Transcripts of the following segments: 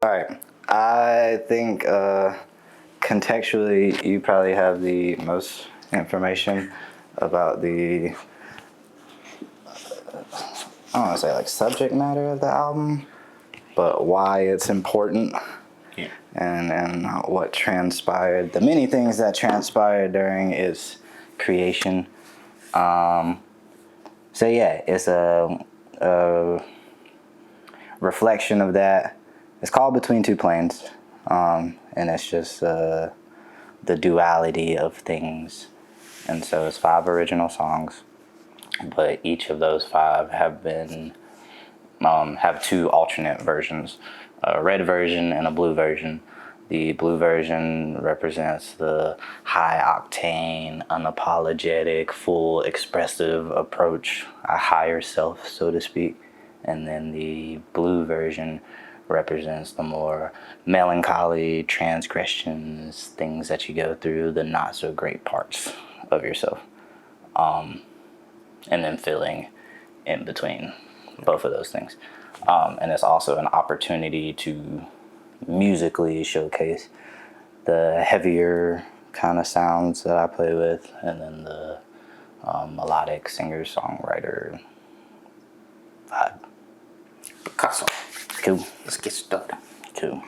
All right. I think contextually, you probably have the most information about the, I don't want to say like subject matter of the album, but why it's important. Yeah. And what transpired, the many things that transpired during its creation. So yeah, it's a reflection of that. It's called Between Two Planes, and it's just the duality of things. And so it's 5 original songs, but each of those 5 have been have 2 alternate versions, a red version and a blue version. The blue version represents the high octane, unapologetic, full expressive approach, a higher self, so to speak. And then the blue version represents the more melancholy transgressions, things that you go through, the not so great parts of yourself. And then filling in between both of those things. And it's also an opportunity to musically showcase the heavier kind of sounds that I play with, and then the melodic singer-songwriter vibe. Picasso. Cool. Let's get started. Cool.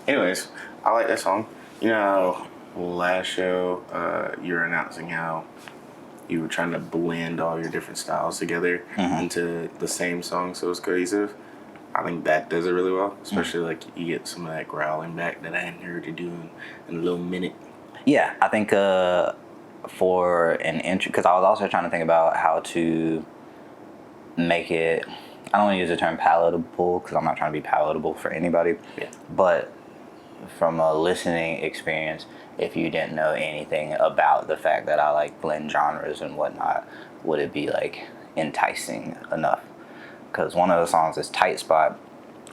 Anyways, I like that song. You know, last show, you were announcing how you were trying to blend all your different styles together into the same song so it's cohesive. I think that does it really well, especially like you get some of that growling back that I hadn't heard you do in a little minute. Yeah, I think for an intro, because I was also trying to think about how to make it, I don't want to use the term palatable because I'm not trying to be palatable for anybody, but from a listening experience, if you didn't know anything about the fact that I like blend genres and whatnot, would it be like enticing enough? Because one of the songs is Tight Spot,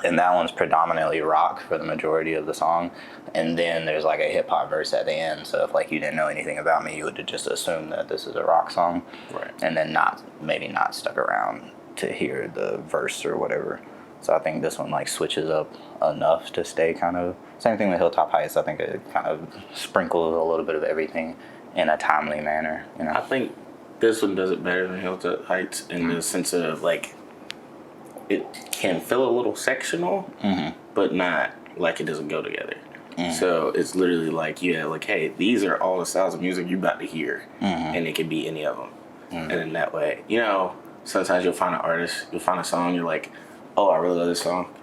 and that one's predominantly rock for the majority of the song, and then there's like a hip-hop verse at the end, so if like you didn't know anything about me, you would just assume that this is a rock song, Right. and then maybe not stuck around to hear the verse or whatever. So I think this one like switches up enough to stay kind of, same thing with Hilltop Heights. I think it kind of sprinkles a little bit of everything in a timely manner, you know? I think this one does it better than Hilltop Heights in the sense of like it can feel a little sectional, but not like it doesn't go together. So it's literally like, yeah, like, hey, these are all the styles of music you're about to hear, and it can be any of them. And in that way, you know, sometimes you'll find an artist, you'll find a song, you're like, oh, I really love this song.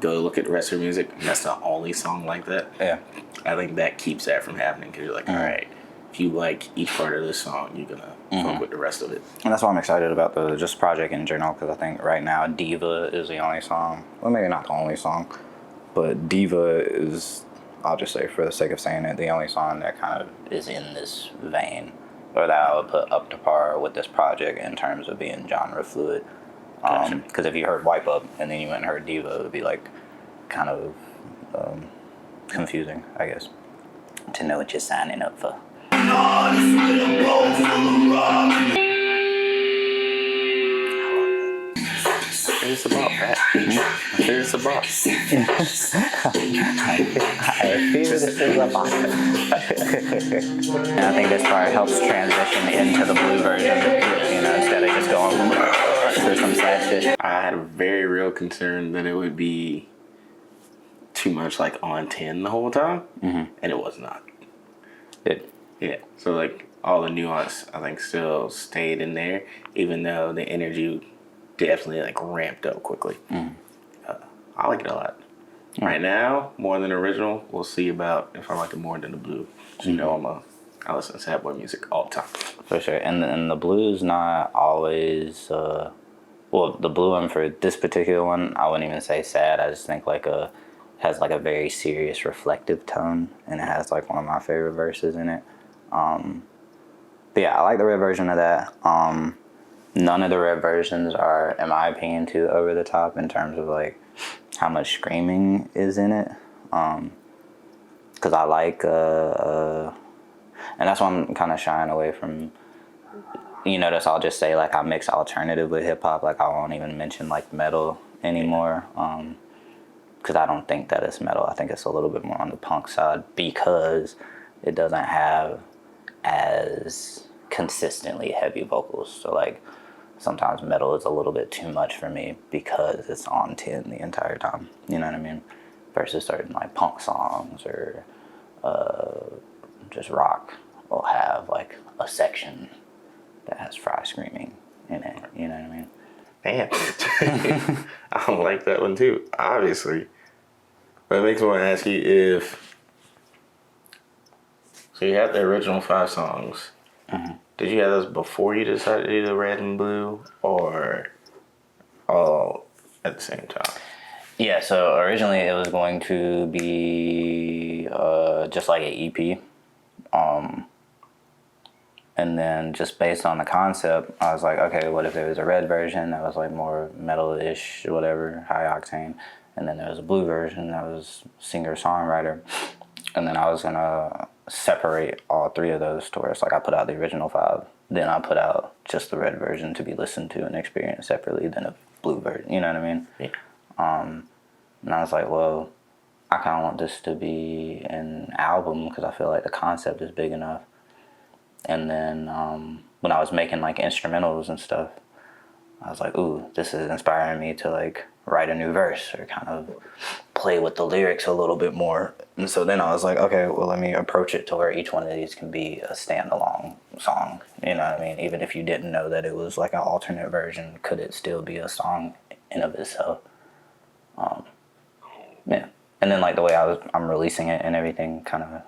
Go look at the rest of her music, and that's the only song like that. Yeah. I think that keeps that from happening because you're like, all right, if you like each part of this song, you're gonna fuck with the rest of it. And that's why I'm excited about the just project in general, because I think right now Diva is the only song, well, maybe not the only song, but Diva is, I'll just say for the sake of saying it, the only song that kind of is in this vein, or that I would put up to par with this project in terms of being genre fluid. Because if you heard Wipe Up and then you went and heard Diva, it would be like kind of confusing, I guess, to know what you're signing up for. It's about that. It's about. I feel this is about. And I think this part helps transition into the blue version, you know, instead of just going to some sad shit. I had a very real concern that it would be too much like on 10 the whole time, and it was not. Yeah, so like all the nuance I think still stayed in there, even though the energy definitely like ramped up quickly. I like it a lot. Right now, more than the original. We'll see about if I like it more than the blue. You know, I listen to sad boy music all the time. For sure, and the blue's not always. Well, the blue one for this particular one, I wouldn't even say sad. I just think has like a very serious, reflective tone, and it has like one of my favorite verses in it. But yeah, I like the red version of that. None of the red versions are, in my opinion, too over the top in terms of like how much screaming is in it. Because I like, and that's why I'm kind of shying away from. You notice I'll just say like I mix alternative with hip hop. Like I won't even mention like metal anymore. because I don't think that it's metal. I think it's a little bit more on the punk side because it doesn't have as consistently heavy vocals. So like sometimes metal is a little bit too much for me because it's on 10 the entire time. You know what I mean? Versus certain like punk songs or just rock will have like a section that has Fry screaming in it. You know what I mean? Damn. I don't like that one too, obviously. But it makes me want to ask you if. So you had the original 5 songs. Mm-hmm. Did you have those before you decided to do the red and blue, or all at the same time? Yeah, so originally it was going to be just like an EP. And then just based on the concept, I was like, okay, what if there was a red version that was like more metal-ish, whatever, high octane. And then there was a blue version that was singer-songwriter. And then I was gonna separate all 3 of those to where it's like I put out the original 5, then I put out just the red version to be listened to and experienced separately, then a blue version, you know what I mean? Yeah. And I was like, well, I kind of want this to be an album because I feel like the concept is big enough. And then when I was making like instrumentals and stuff, I was like, ooh, this is inspiring me to like write a new verse or kind of play with the lyrics a little bit more. And so then I was like, okay, well, let me approach it to where each one of these can be a standalone song. You know what I mean? Even if you didn't know that it was like an alternate version, could it still be a song in of itself? Yeah. And then like the way I'm releasing it and everything kind of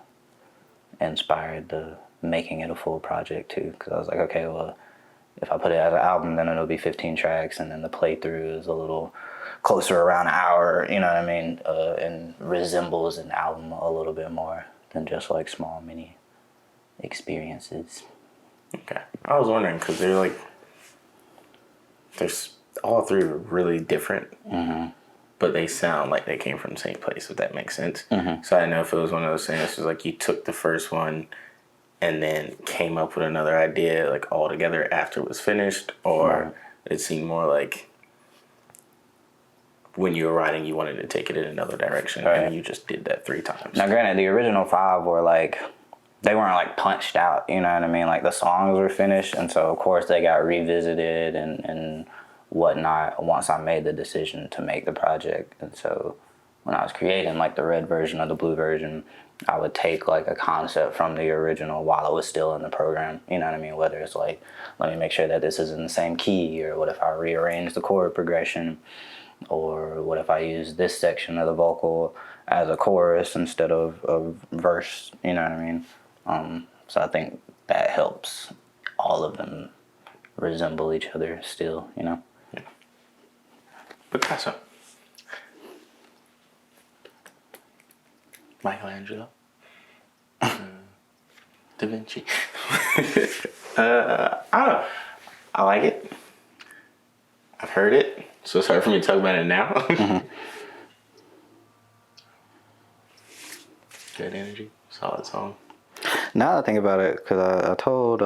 inspired the making it a full project too. Because I was like, okay, well, if I put it as an album, then it'll be 15 tracks, and then the playthrough is a little closer around an hour, you know what I mean? And resembles an album a little bit more than just like small mini experiences. Okay. I was wondering because there's all 3 are really different, but they sound like they came from the same place, if that makes sense. So I didn't know if it was one of those things. It was like you took the first one and then came up with another idea like all together after it was finished, or it seemed more like when you were writing you wanted to take it in another direction, and you just did that 3 times. Now granted, the original 5 were like, they weren't like punched out, you know what I mean? Like the songs were finished, and so of course they got revisited and whatnot once I made the decision to make the project. And so when I was creating like the red version or the blue version, I would take like a concept from the original while it was still in the program, you know what I mean? Whether it's like, let me make sure that this is in the same key, or what if I rearrange the chord progression, or what if I use this section of the vocal as a chorus instead of a verse, you know what I mean? So I think that helps all of them resemble each other still, you know? Yeah. Picasso. Michelangelo. Da Vinci. I don't know. I like it. I've heard it, so it's hard for me to talk about it now. Good energy. Solid song. Now that I think about it, because I told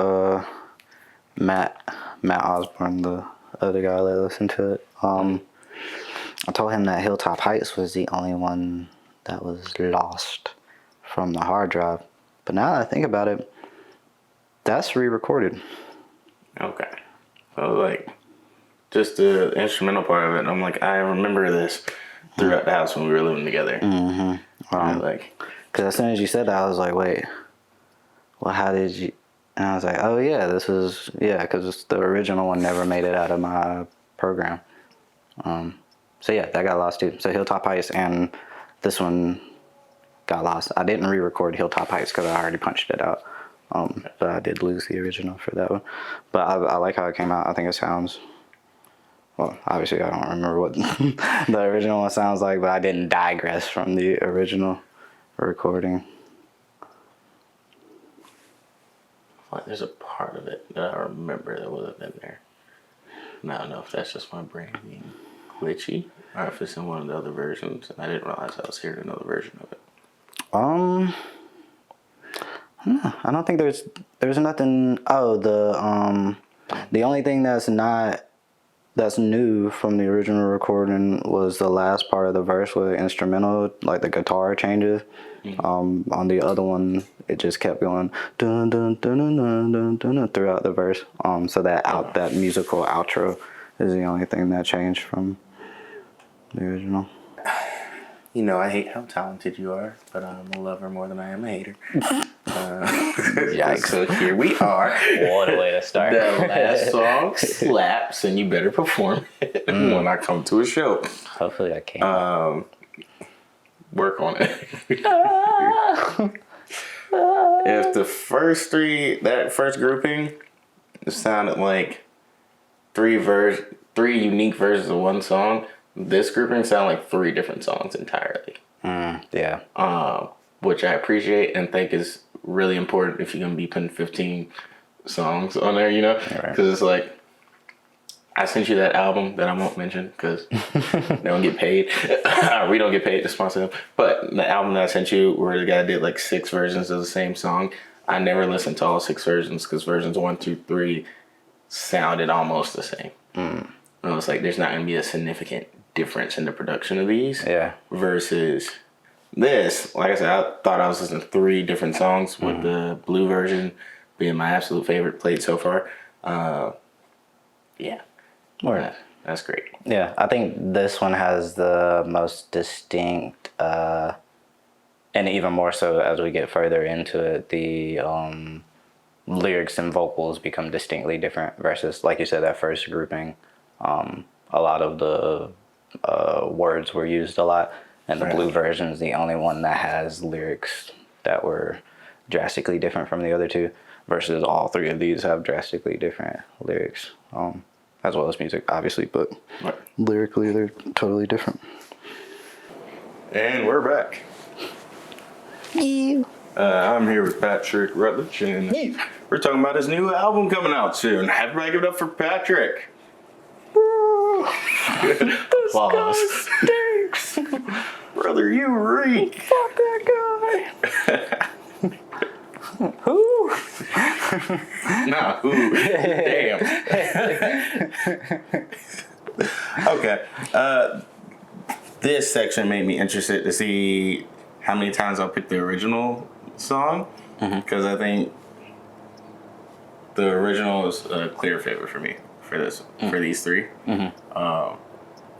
Matt Osborne, the other guy that listened to it, I told him that Hilltop Heights was the only one that was lost from the hard drive. But now that I think about it, that's re-recorded. Okay. So like, just the instrumental part of it, I'm like, I remember this throughout the house when we were living together. Because as soon as you said that, I was like, wait, well, how did you? And I was like, oh yeah, because the original one never made it out of my program. So yeah, that got lost too. So Hilltop Heights and this one got lost. I didn't re-record Hilltop Heights because I already punched it out. But I did lose the original for that one. But I like how it came out. I think it sounds, well, obviously I don't remember what the original one sounds like, but I didn't digress from the original recording. Like there's a part of it that I remember that would have been there. And I don't know if that's just my brain being glitchy, or if it's in one of the other versions, and I didn't realize I was hearing another version of it. No, I don't think there's nothing. Oh, the only thing that's not that's new from the original recording was the last part of the verse with the instrumental, like the guitar changes. On the other one, it just kept going dun dun dun dun dun dun dun, dun throughout the verse. So that musical outro is the only thing that changed from the original. You know, I hate how talented you are, but I'm a lover more than I am a hater. Yikes. So here we are. What a way to start. The last song slaps, and you better perform it when I come to a show. Hopefully I can. Work on it. If the first that first grouping sounded like three unique versions of one song, this grouping sounded like 3 different songs entirely. Yeah. Which I appreciate and think is really important if you're going to be putting 15 songs on there, you know? Because it's like, I sent you that album that I won't mention because they don't get paid. We don't get paid to sponsor them. But the album that I sent you where the guy did like 6 versions of the same song, I never listened to all 6 versions because versions 1 through 3 sounded almost the same. And I was like, there's not going to be a significant difference in the production of these. Yeah. Versus this, like I said, I thought I was listening to 3 different songs with the blue version being my absolute favorite played so far. Yeah. That's great. Yeah, I think this one has the most distinct, and even more so as we get further into it, the lyrics and vocals become distinctly different versus, like you said, that first grouping. A lot of the words were used a lot, and the blue version is the only one that has lyrics that were drastically different from the other 2, versus all 3 of these have drastically different lyrics. As well as music, obviously, but lyrically, they're totally different. And we're back. I'm here with Patrick Rutledge, and we're talking about his new album coming out soon. Everybody give it up for Patrick. Applause. Stinks. Brother, you reek. Fuck that guy. Who? Nah, who? Damn. Okay. This section made me interested to see how many times I'll pick the original song, because I think the original is a clear favorite for me for these 3.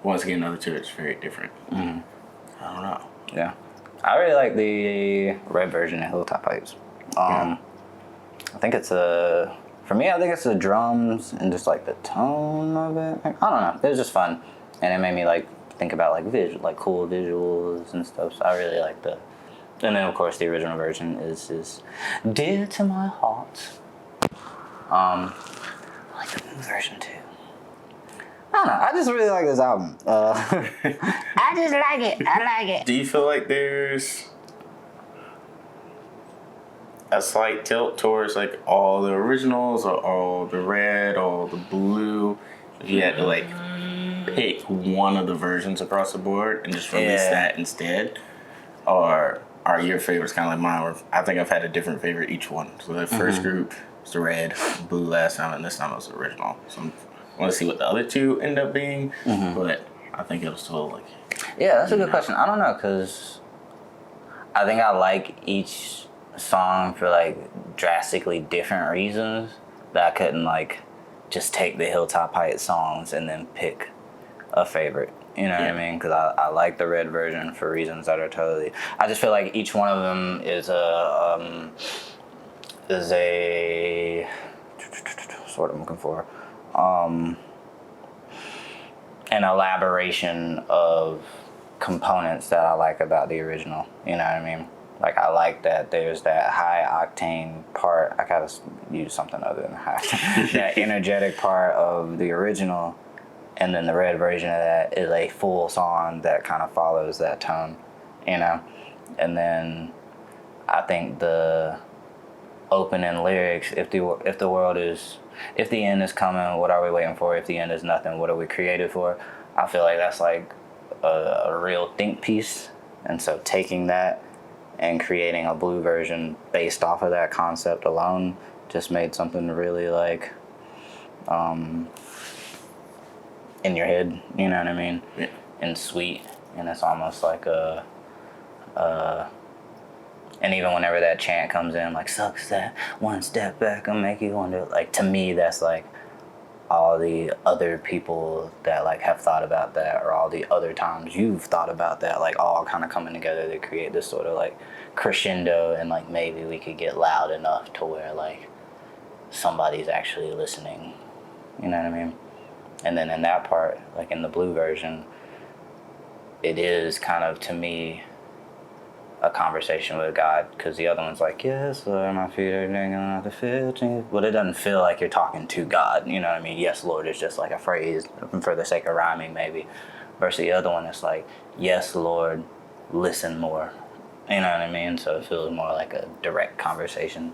Once again, the other 2 is very different. I don't know. Yeah. I really like the red version of Hilltop Heights. I think it's for me, I think it's the drums and just like the tone of it. I don't know. It was just fun. And it made me like think about like cool visuals and stuff. So I really like and then of course the original version is dear to my heart. I like the new version too. I don't know. I just really like this album. I just like it. I like it. Do you feel like there's a slight tilt towards like all the originals or all the red, all the blue? If you had to like pick one of the versions across the board and just release that instead, or are your favorites kind of like mine? Where I think I've had a different favorite each one. So the first group was the red, blue last time, and this time it was the original. So I want to see what the other 2 end up being, but I think it was still like. Yeah, that's a good question. I don't know, because I think I like each song for like drastically different reasons that I couldn't like just take the Hilltop Heights songs and then pick a favorite. You know what I mean? Because I like the red version for reasons that are totally. I just feel like each one of them is a what's what I'm looking for. An elaboration of components that I like about the original. You know what I mean? Like, I like that there's that high octane part. I gotta use something other than high. That energetic part of the original, and then the red version of that is a full song that kind of follows that tone, you know? And then I think the opening lyrics, if the end is coming, what are we waiting for? If the end is nothing, what are we created for? I feel like that's like a real think piece. And so taking that and creating a blue version based off of that concept alone just made something really like in your head. You know what I mean? Yeah. And sweet, and it's almost like and even whenever that chant comes in, like, sucks that one step back and make you wonder, like, to me, that's like all the other people that like have thought about that, or all the other times you've thought about that, like all kind of coming together to create this sort of like crescendo, and like maybe we could get loud enough to where like somebody's actually listening. You know what I mean? And then in that part, like in the blue version, it is kind of, to me, a conversation with God, because the other one's like, yes, Lord, my feet are dangling off the field. But it doesn't feel like you're talking to God. You know what I mean? Yes, Lord is just like a phrase for the sake of rhyming, maybe. Versus the other one, it's like, yes, Lord, listen more. You know what I mean? So it feels more like a direct conversation.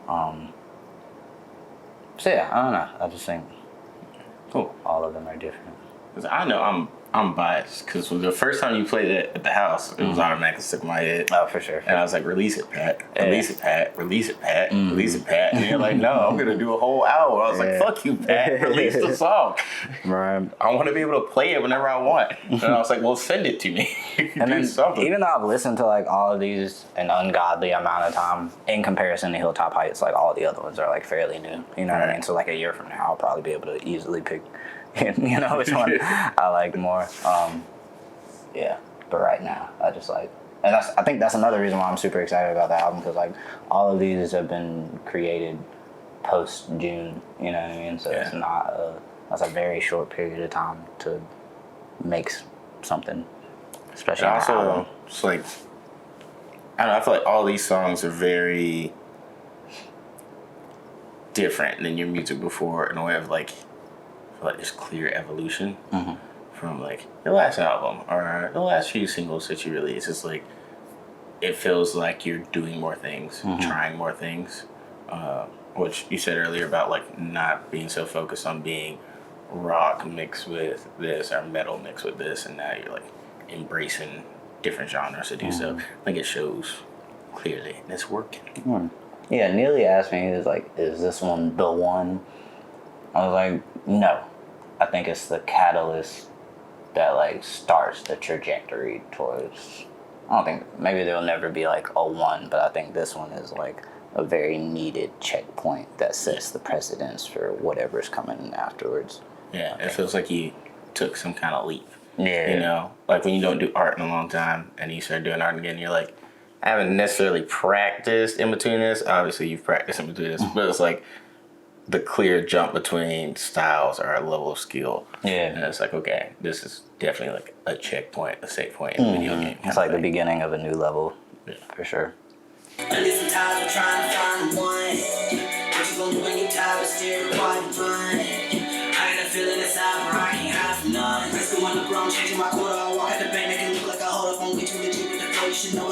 So yeah, I don't know. I just think Cool. all of them are different. 'Cause I know I'm biased, because the first time you played it at the house, it was automatically stuck in my head. Oh, for sure. And I was like, release it, Pat. Release it, Pat. Release it, Pat. Release it, Pat. And you're like, no, I'm going to do a whole hour. I was like, fuck you, Pat. Release the song. Right. I want to be able to play it whenever I want. And I was like, well, send it to me. And Do then, something. even though I've listened to like all of these an ungodly amount of time, in comparison to Hilltop Heights, like all the other ones are like fairly new. You know what I mean? So like a year from now, I'll probably be able to easily pick, you know, which one I like more. Yeah, but right now, I just like, and I think that's another reason why I'm super excited about the album, because like all of these have been created post June. You know what I mean? So it's not that's a very short period of time to make something, especially And on an also, album. it's like, I don't know, I feel like all these songs are very different than your music before, in a way of like, I feel like there's clear evolution from like your last album or the last few singles that you released. It's like, it feels like you're doing more things, trying more things, which you said earlier about like not being so focused on being rock mixed with this or metal mixed with this, and now you're like embracing different genres to do so. I think it shows clearly, and it's working. Yeah, Neely asked me, he was like, is this one the one? I was like, no. I think it's the catalyst that like starts the trajectory towards, I don't think, maybe there'll never be like a one, but I think this one is like a very needed checkpoint that sets the precedence for whatever's coming afterwards. Yeah, it feels like you took some kind of leap. Yeah. You know, like when you don't do art in a long time and you start doing art again, you're like, I haven't necessarily practiced in between this. Obviously, you've practiced in between this, but it's like the clear jump between styles or a level of skill. Yeah. And it's like, okay, this is definitely like a checkpoint, a safe point in a video game. It's like the beginning of a new level, for sure. And it's tired of trying to find one. What you gonna do when you tired of staring while you run? I got a feeling inside where I can't have none. Resting on the ground, changing my quarter. I walk at the bank, make it look like I hold up on me too legit with the flow. You should know